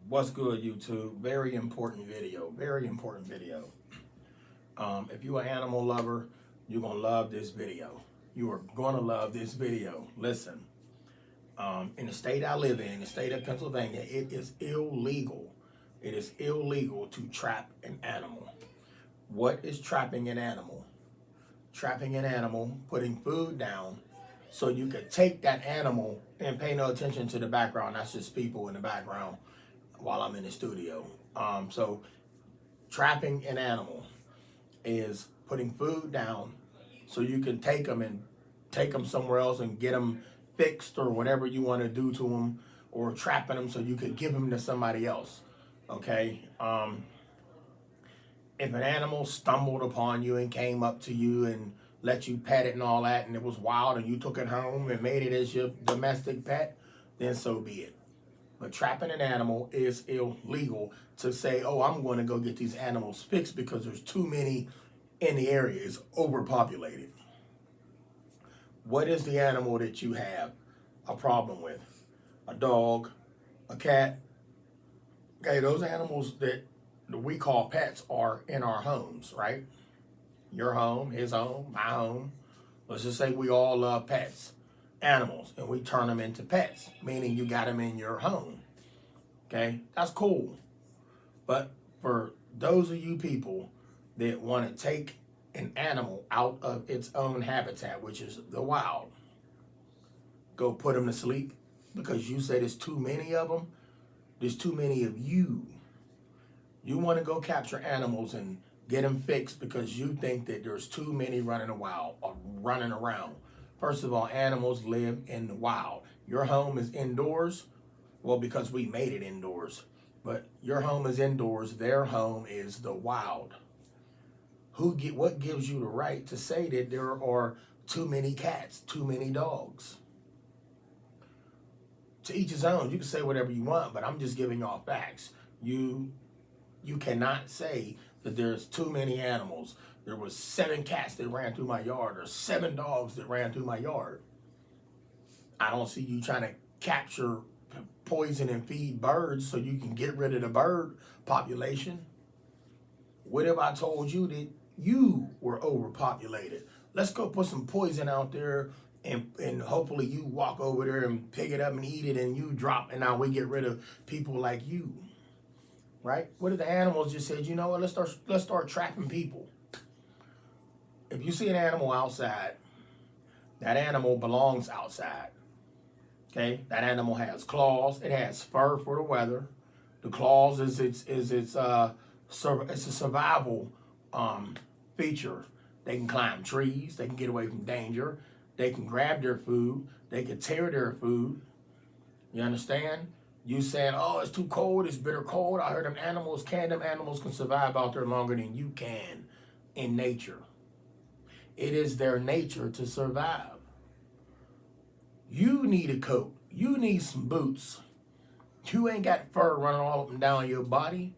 What's good, YouTube? Very important video. Very important video. If you're an animal lover, you're going to love this video. You are going to love this video. Listen, in the state I live in, the state of Pennsylvania, it is illegal. It is illegal to trap an animal. What is trapping an animal? Trapping an animal, putting food down so you could take that animal and pay no attention to the background. That's just people in the background while I'm in the studio. So trapping an animal is putting food down so you can take them and take them somewhere else and get them fixed or whatever you want to do to them, or trapping them so you could give them to somebody else. Okay. If an animal stumbled upon you and came up to you and let you pet it and all that, and it was wild and you took it home and made it as your domestic pet, then so be it. But trapping an animal is illegal. To say, oh, I'm going to go get these animals fixed because there's too many in the area. It's overpopulated. What is the animal that you have a problem with? A dog, a cat. Okay, those animals that we call pets are in our homes, right? Your home, his home, my home. Let's just say we all love pets, animals, and we turn them into pets, meaning you got them in your home. Okay, that's cool. But for those of you people that want to take an animal out of its own habitat, which is the wild, go put them to sleep because you said there's too many of them. There's too many of you. You want to go capture animals and get them fixed because you think that there's too many running wild or running around. First of all, animals live in the wild. Your home is indoors. Well, because we made it indoors. But your home is indoors. Their home is the wild. What gives you the right to say that there are too many cats, too many dogs? To each his own. You can say whatever you want, but I'm just giving y'all facts. You cannot say that there's too many animals. There was 7 cats that ran through my yard or 7 dogs that ran through my yard. I don't see you trying to capture, poison, and feed birds so you can get rid of the bird population. What if I told you that you were overpopulated? Let's go put some poison out there and hopefully you walk over there and pick it up and eat it and you drop, and now we get rid of people like you. Right? What if the animals just said, you know what, let's start trapping people? If you see an animal outside, that animal belongs outside. Okay? That animal has claws. It has fur for the weather. The claws it's a survival feature. They can climb trees. They can get away from danger. They can grab their food. They can tear their food. You understand? You saying, oh, it's too cold, it's bitter cold. I heard them animals can survive out there longer than you can in nature. It is their nature to survive. You need a coat. You need some boots. You ain't got fur running all up and down your body.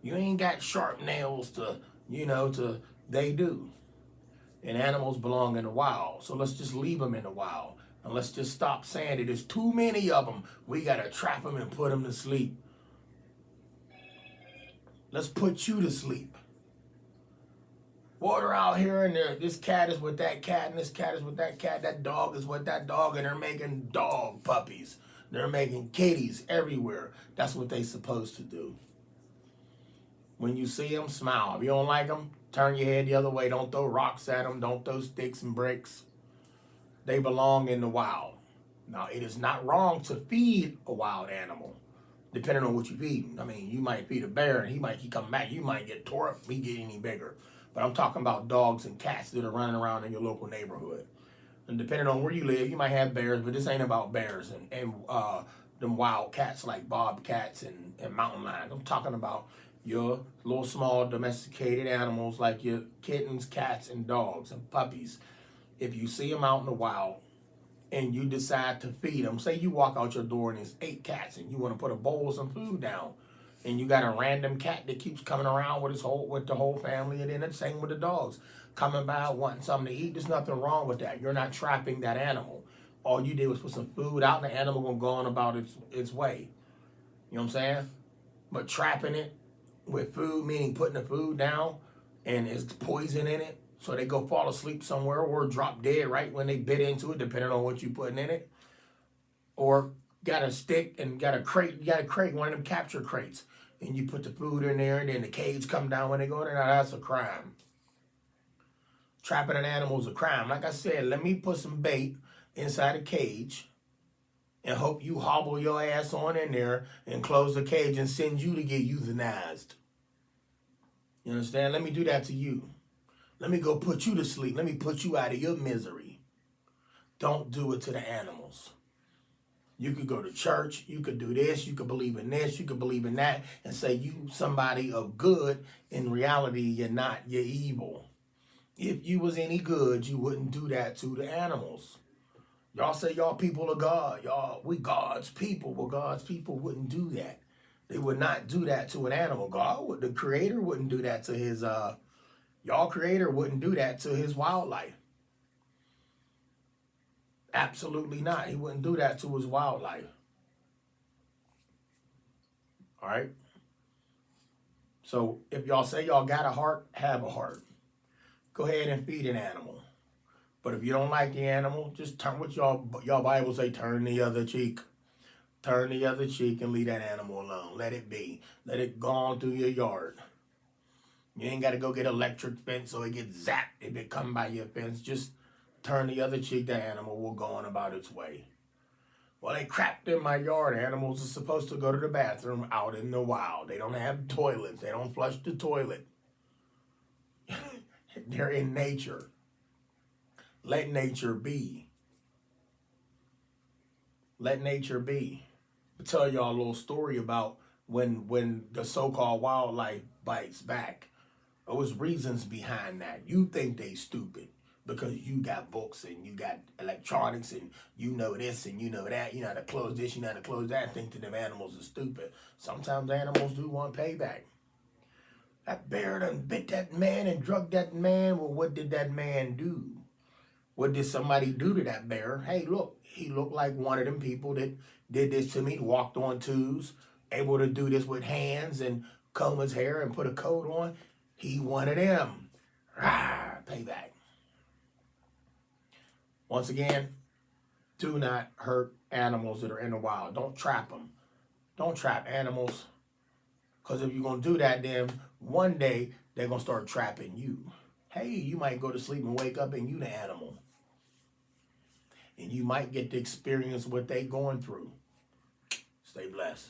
You ain't got sharp nails they do. And animals belong in the wild. So let's just leave them in the wild. And let's just stop saying that there's too many of them. We got to trap them and put them to sleep. Let's put you to sleep. Water out here and there, this cat is with that cat and this cat is with that cat. That dog is with that dog, and they're making dog puppies. They're making kitties everywhere. That's what they're supposed to do. When you see them, smile. If you don't like them, turn your head the other way. Don't throw rocks at them. Don't throw sticks and bricks. They belong in the wild. Now, it is not wrong to feed a wild animal, depending on what you feed. I mean, you might feed a bear and he come back. You might get tore up if he get any bigger. But I'm talking about dogs and cats that are running around in your local neighborhood. And depending on where you live, you might have bears, but this ain't about bears and them wild cats like bobcats and mountain lions. I'm talking about your little small domesticated animals like your kittens, cats, and dogs and puppies. If you see them out in the wild and you decide to feed them, say you walk out your door and there's 8 cats and you want to put a bowl of some food down, and you got a random cat that keeps coming around with the whole family, and then the same with the dogs coming by wanting something to eat. There's nothing wrong with that. You're not trapping that animal. All you did was put some food out, and the animal gonna go on about its way. You know what I'm saying? But trapping it with food, meaning putting the food down and it's poison in it, so they go fall asleep somewhere or drop dead right when they bit into it, depending on what you putting in it. Or got a stick and got a crate, one of them capture crates, and you put the food in there and then the cage come down when they go in there. Now that's a crime. Trapping an animal is a crime. Like I said, let me put some bait inside a cage and hope you hobble your ass on in there and close the cage and send you to get euthanized. You understand? Let me do that to you. Let me go put you to sleep. Let me put you out of your misery. Don't do it to the animals. You could go to church. You could do this. You could believe in this. You could believe in that and say you somebody of good. In reality, you're not. You're evil. If you was any good, you wouldn't do that to the animals. Y'all say y'all people of God. Y'all, we God's people. Well, God's people wouldn't do that. They would not do that to an animal. God, the creator, wouldn't do that to his, y'all creator wouldn't do that to his wildlife. Absolutely not. He wouldn't do that to his wildlife. All right? So if y'all say y'all got a heart, have a heart. Go ahead and feed an animal. But if you don't like the animal, just turn what y'all Bible say, turn the other cheek. Turn the other cheek and leave that animal alone. Let it be. Let it go on through your yard. You ain't got to go get an electric fence so it gets zapped if it come by your fence. Just turn the other cheek, the animal will go on about its way. Well, they crapped in my yard. Animals are supposed to go to the bathroom out in the wild. They don't have toilets. They don't flush the toilet. They're in nature. Let nature be. Let nature be. I'll tell y'all a little story about when the so-called wildlife bites back. There was reasons behind that. You think they stupid because you got books and you got electronics and you know this and you know that. You know how to close this, you know how to close that, and think that them animals are stupid. Sometimes animals do want payback. That bear done bit that man and drugged that man. Well, what did that man do? What did somebody do to that bear? Hey, look, he looked like one of them people that did this to me, walked on twos, able to do this with hands and comb his hair and put a coat on. He one of them. Rah, payback. Once again, do not hurt animals that are in the wild. Don't trap them. Don't trap animals. Because if you're going to do that, then one day they're going to start trapping you. Hey, you might go to sleep and wake up and you the animal. And you might get to experience what they going through. Stay blessed.